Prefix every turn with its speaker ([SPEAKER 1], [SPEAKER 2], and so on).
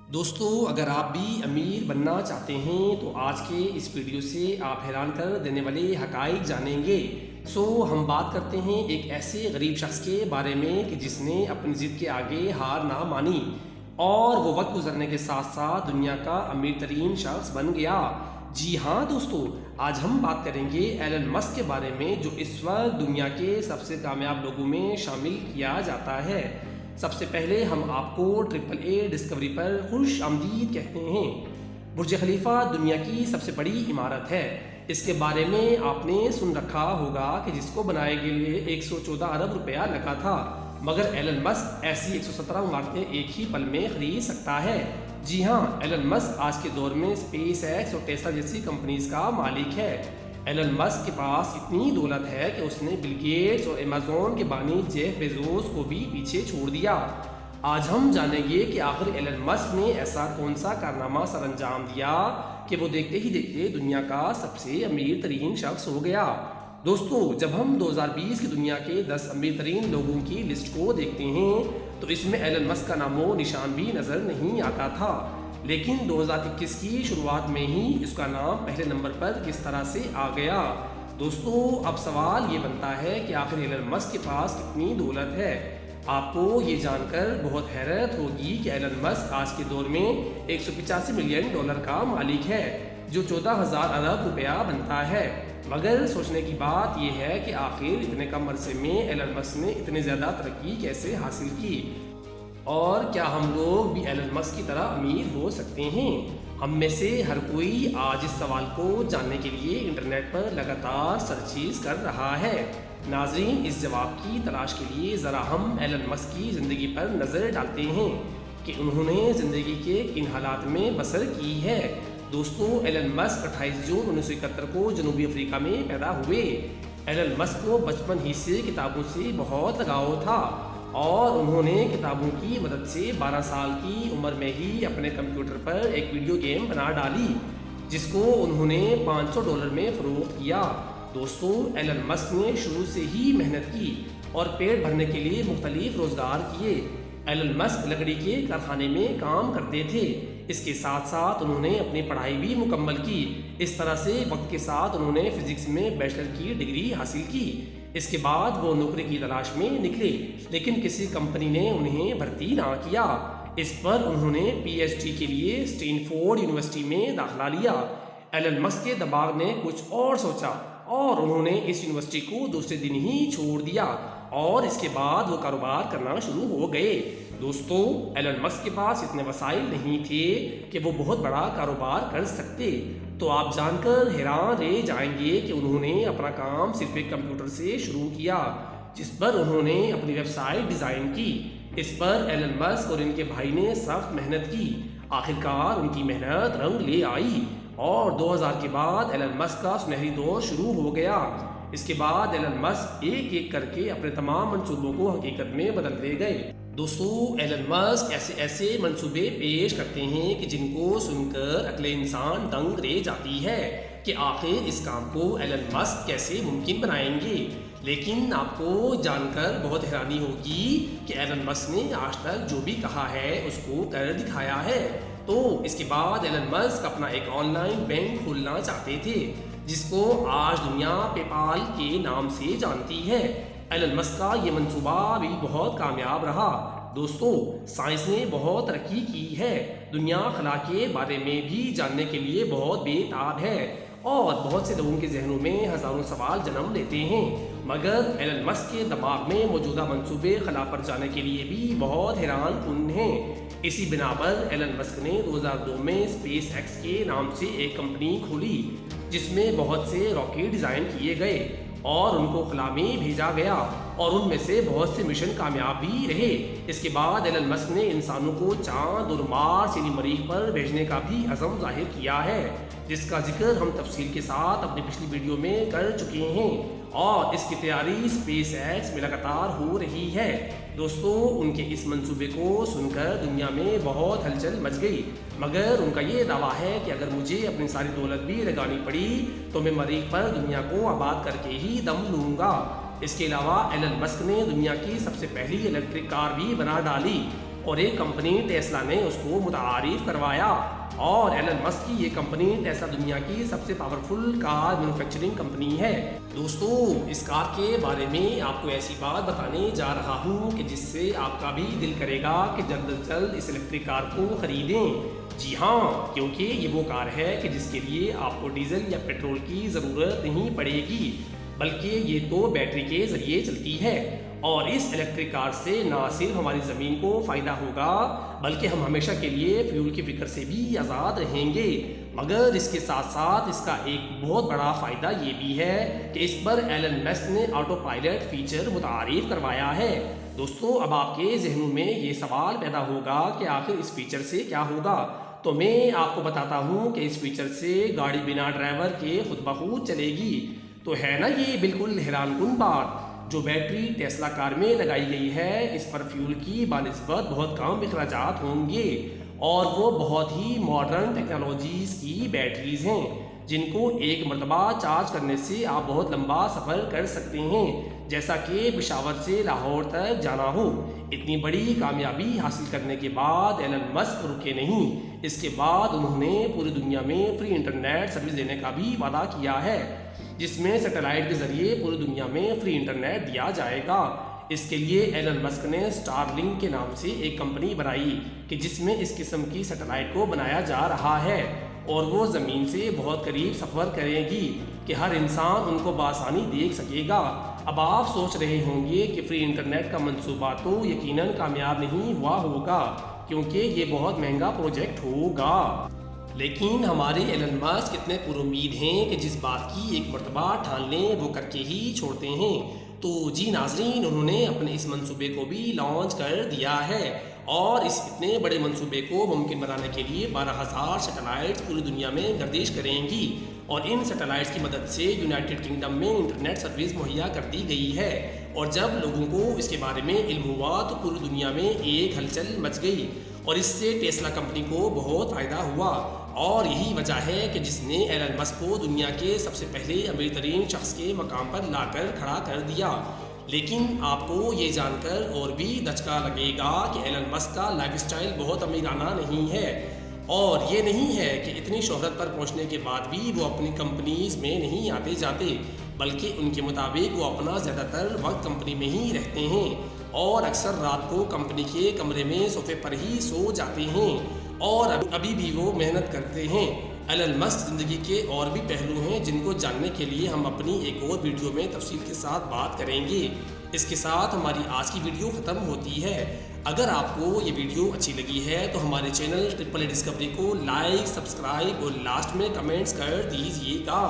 [SPEAKER 1] دوستو اگر آپ بھی امیر بننا چاہتے ہیں تو آج کے اس ویڈیو سے آپ حیران کر دینے والے حقائق جانیں گے۔ ہم بات کرتے ہیں ایک ایسے غریب شخص کے بارے میں کہ جس نے اپنی ضد کے آگے ہار نہ مانی اور وہ وقت گزرنے کے ساتھ ساتھ دنیا کا امیر ترین شخص بن گیا۔ جی ہاں دوستو، آج ہم بات کریں گے ایلن مسک کے بارے میں، جو اس وقت دنیا کے سب سے کامیاب لوگوں میں شامل کیا جاتا ہے۔ سب سے پہلے ہم آپ کو ٹرپل اے ڈسکوری پر خوش آمدید کہتے ہیں۔ برج خلیفہ دنیا کی سب سے بڑی عمارت ہے۔ اس کے بارے میں آپ نے سن رکھا ہوگا کہ جس کو بنانے کے لیے 114 ارب روپیہ لگا تھا، مگر ایلن مسک ایسی 117 عمارتیں ایک ہی پل میں خرید سکتا ہے۔ جی ہاں، ایلن مسک آج کے دور میں اسپیس ایکس اور ٹیسلا جیسی کمپنیز کا مالک ہے۔ ایلن مسک کے پاس اتنی دولت ہے کہ اس نے بل گیٹس اور ایمیزون کے بانی جیف بیزوس کو بھی پیچھے چھوڑ دیا۔ آج ہم جانیں گے کہ آخر ایلن مسک نے ایسا کون سا کارنامہ سر انجام دیا کہ وہ دیکھتے ہی دیکھتے دنیا کا سب سے امیر ترین شخص ہو گیا۔ دوستو، جب ہم 2020 کی دنیا کے 10 امیر ترین لوگوں کی لسٹ کو دیکھتے ہیں تو اس میں ایلن مسک کا نام و نشان بھی نظر نہیں آتا تھا، لیکن 2021 کی شروعات میں ہی اس کا نام پہلے نمبر پر کس طرح سے آ گیا۔ دوستو، اب سوال یہ بنتا ہے کہ آخر ایلن مسک کے پاس کتنی دولت ہے۔ آپ کو یہ جان کر بہت حیرت ہوگی کہ ایلن مسک آج کے دور میں 185 ملین ڈالر کا مالک ہے، جو 14,000 ارب روپیہ بنتا ہے۔ مگر سوچنے کی بات یہ ہے کہ آخر اتنے کم عرصے میں ایلن مسک نے اتنی زیادہ ترقی کیسے حاصل کی، اور کیا ہم لوگ بھی ایلن مسک کی طرح امیر ہو سکتے ہیں؟ ہم میں سے ہر کوئی آج اس سوال کو جاننے کے لیے انٹرنیٹ پر لگاتار سرچیز کر رہا ہے۔ ناظرین، اس جواب کی تلاش کے لیے ذرا ہم ایلن مسک کی زندگی پر نظر ڈالتے ہیں کہ انہوں نے زندگی کے کن حالات میں بسر کی ہے۔ دوستو، ایلن مسک 28 جون 1971 کو جنوبی افریقہ میں پیدا ہوئے۔ ایلن مسک کو بچپن ہی سے کتابوں سے بہت لگاؤ تھا اور انہوں نے کتابوں کی مدد سے 12 سال کی عمر میں ہی اپنے کمپیوٹر پر ایک ویڈیو گیم بنا ڈالی، جس کو انہوں نے $500 میں فروخت کیا۔ دوستو، ایلن مسک نے شروع سے ہی محنت کی اور پیٹ بھرنے کے لیے مختلف روزگار کیے۔ ایلن مسک لکڑی کے کارخانے میں کام کرتے تھے، اس کے ساتھ ساتھ انہوں نے اپنی پڑھائی بھی مکمل کی۔ اس طرح سے وقت کے ساتھ انہوں نے فزکس میں بیچلر کی ڈگری حاصل کی۔ اس کے بعد وہ نوکری کی تلاش میں نکلے، لیکن کسی کمپنی نے انہیں بھرتی نہ کیا۔ اس پر انہوں نے پی ایچ ڈی کے لیے اسٹینفورڈ یونیورسٹی میں داخلہ لیا۔ ایلن مسک کے دماغ نے کچھ اور سوچا اور انہوں نے اس یونیورسٹی کو دوسرے دن ہی چھوڑ دیا اور اس کے بعد وہ کاروبار کرنا شروع ہو گئے۔ دوستو، ایلن مسک کے پاس اتنے وسائل نہیں تھے کہ وہ بہت بڑا کاروبار کر سکتے، تو آپ جان کر حیران رہ جائیں گے کہ انہوں نے اپنا کام صرف ایک کمپیوٹر سے شروع کیا، جس پر انہوں نے اپنی ویب سائٹ ڈیزائن کی۔ اس پر ایلن مسک اور ان کے بھائی نے سخت محنت کی۔ آخرکار ان کی محنت رنگ لے آئی اور 2000 کے بعد ایلن مسک کا سنہری دور شروع ہو گیا۔ اس کے بعد ایلن مسک ایک ایک کر کے اپنے تمام منصوبوں کو حقیقت میں بدلتے گئے۔ دوستو، ایلن مسک ایسے منصوبے پیش کرتے ہیں کہ جن کو سن کر عقل انسان دنگ رہ جاتی ہے کہ آخر اس کام کو ایلن مسک کیسے ممکن بنائیں گے۔ لیکن آپ کو جان کر بہت حیرانی ہوگی کہ ایلن مسک نے آج تک جو بھی کہا ہے اس کو کر دکھایا ہے۔ تو اس کے بعد ایلن مسک اپنا ایک آن لائن بینک کھولنا چاہتے تھے، جس کو آج دنیا پے پال کے نام سے جانتی ہے۔ ایلن مسک کا یہ منصوبہ بھی بہت کامیاب رہا۔ دوستو، سائنس نے بہت ترقی کی ہے، دنیا خلا کے بارے میں بھی جاننے کے لیے بہت بے تاب ہے اور بہت سے لوگوں کے ذہنوں میں ہزاروں سوال جنم لیتے ہیں، مگر ایلن مسک کے دماغ میں موجودہ منصوبے خلا پر جانے کے لیے بھی بہت حیران کن ہیں۔ اسی بنا پر ایلن مسک نے 2002 میں اسپیس ایکس کے نام سے ایک کمپنی کھولی، جس میں بہت سے راکٹ ڈیزائن کیے گئے اور ان کو خلا میں بھیجا گیا اور ان میں سے بہت سے مشن کامیاب بھی رہے۔ اس کے بعد ایلن مسک نے انسانوں کو چاند اور مارس یعنی مریخ پر بھیجنے کا بھی عزم ظاہر کیا ہے، جس کا ذکر ہم تفصیل کے ساتھ اپنی پچھلی ویڈیو میں کر چکے ہیں، اور اس کی تیاری اسپیس ایکس میں لگاتار ہو رہی ہے۔ دوستو، ان کے اس منصوبے کو سن کر دنیا میں بہت ہلچل مچ گئی، مگر ان کا یہ دعویٰ ہے کہ اگر مجھے اپنی ساری دولت بھی لگانی پڑی تو میں مریخ پر دنیا کو آباد کر کے ہی دم لوں گا۔ اس کے علاوہ ایلن مسک نے دنیا کی سب سے پہلی الیکٹرک کار بھی بنا ڈالی اور ایک کمپنی ٹیسلا نے اس کو متعارف کروایا، اور ایلن مسک کی یہ کمپنی ٹیسلا دنیا کی سب سے پاورفل کار مینوفیکچرنگ کمپنی ہے۔ دوستو، اس کار کے بارے میں آپ کو ایسی بات بتانے جا رہا ہوں کہ جس سے آپ کا بھی دل کرے گا کہ جلد از جلد اس الیکٹرک کار کو خریدیں۔ جی ہاں، کیونکہ یہ وہ کار ہے کہ جس کے لیے آپ کو ڈیزل یا پیٹرول کی ضرورت نہیں پڑے گی، بلکہ یہ تو بیٹری کے ذریعے چلتی ہے۔ اور اس الیکٹرک کار سے نہ صرف ہماری زمین کو فائدہ ہوگا بلکہ ہم ہمیشہ کے لیے فیول کی فکر سے بھی آزاد رہیں گے۔ مگر اس کے ساتھ ساتھ اس کا ایک بہت بڑا فائدہ یہ بھی ہے کہ اس پر ایلن مسک نے آٹو پائلٹ فیچر متعارف کروایا ہے۔ دوستو، اب آپ کے ذہنوں میں یہ سوال پیدا ہوگا کہ آخر اس فیچر سے کیا ہوگا، تو میں آپ کو بتاتا ہوں کہ اس فیچر سے گاڑی بنا ڈرائیور کے خود بخود چلے گی۔ تو ہے نا یہ بالکل حیران کن بات؟ جو بیٹری ٹیسلا کار میں لگائی گئی ہے، اس پر فیول کی بنسبت بہت کم اخراجات ہوں گے، اور وہ بہت ہی ماڈرن ٹیکنالوجیز کی بیٹریز ہیں جن کو ایک مرتبہ چارج کرنے سے آپ بہت لمبا سفر کر سکتے ہیں، جیسا کہ پشاور سے لاہور تک جانا ہو۔ اتنی بڑی کامیابی حاصل کرنے کے بعد ایلن مسک رکے نہیں، اس کے بعد انہوں نے پوری دنیا میں فری انٹرنیٹ سروس دینے کا بھی وعدہ کیا ہے، جس میں سیٹلائٹ کے ذریعے پوری دنیا میں فری انٹرنیٹ دیا جائے گا۔ اس کے لیے ایلن مسک نے اسٹار لنک کے نام سے ایک کمپنی بنائی کہ جس میں اس قسم کی سیٹلائٹ کو بنایا جا رہا ہے، اور وہ زمین سے بہت قریب سفر کرے گی کہ ہر انسان ان کو بآسانی دیکھ سکے گا۔ اب آپ سوچ رہے ہوں گے کہ فری انٹرنیٹ کا منصوبہ تو یقیناً کامیاب نہیں ہوا ہوگا، کیونکہ یہ بہت مہنگا پروجیکٹ ہوگا۔ لیکن ہمارے ایلن مسک اتنے پر امید ہیں کہ جس بات کی ایک مرتبہ ٹھان لیں وہ کر کے ہی چھوڑتے ہیں۔ تو جی ناظرین، انہوں نے اپنے اس منصوبے کو بھی لانچ کر دیا ہے، اور اس اتنے بڑے منصوبے کو ممکن بنانے کے لیے 12,000 سیٹلائٹس پوری دنیا میں گردش کریں گی، اور ان سیٹلائٹس کی مدد سے یونائٹڈ کنگڈم میں انٹرنیٹ سروس مہیا کر دی گئی ہے۔ اور جب لوگوں کو اس کے بارے میں علم ہوا تو پوری دنیا میں ایک ہلچل مچ گئی، اور اس سے ٹیسلا کمپنی کو بہت فائدہ ہوا، اور یہی وجہ ہے کہ جس نے ایلن مسک کو دنیا کے سب سے پہلے امیر ترین شخص کے مقام پر لا کر کھڑا کر دیا۔ لیکن آپ کو یہ جان کر اور بھی دھچکا لگے گا کہ ایلن مسک کا لائف اسٹائل بہت امیرانہ نہیں ہے، اور یہ نہیں ہے کہ اتنی شہرت پر پہنچنے کے بعد بھی وہ اپنی کمپنیز میں نہیں آتے جاتے، بلکہ ان کے مطابق وہ اپنا زیادہ تر وقت کمپنی میں ہی رہتے ہیں، اور اکثر رات کو کمپنی کے کمرے میں صوفے پر ہی سو جاتے ہیں، اور ابھی بھی وہ محنت کرتے ہیں۔ ایلن مسک زندگی کے اور بھی پہلو ہیں جن کو جاننے کے لیے ہم اپنی ایک اور ویڈیو میں تفصیل کے ساتھ بات کریں گے۔ اس کے ساتھ ہماری آج کی ویڈیو ختم ہوتی ہے۔ اگر آپ کو یہ ویڈیو اچھی لگی ہے تو ہمارے چینل ٹرپل اے ڈسکوری کو لائک، سبسکرائب اور لاسٹ میں کمنٹس کر دیجیے گا۔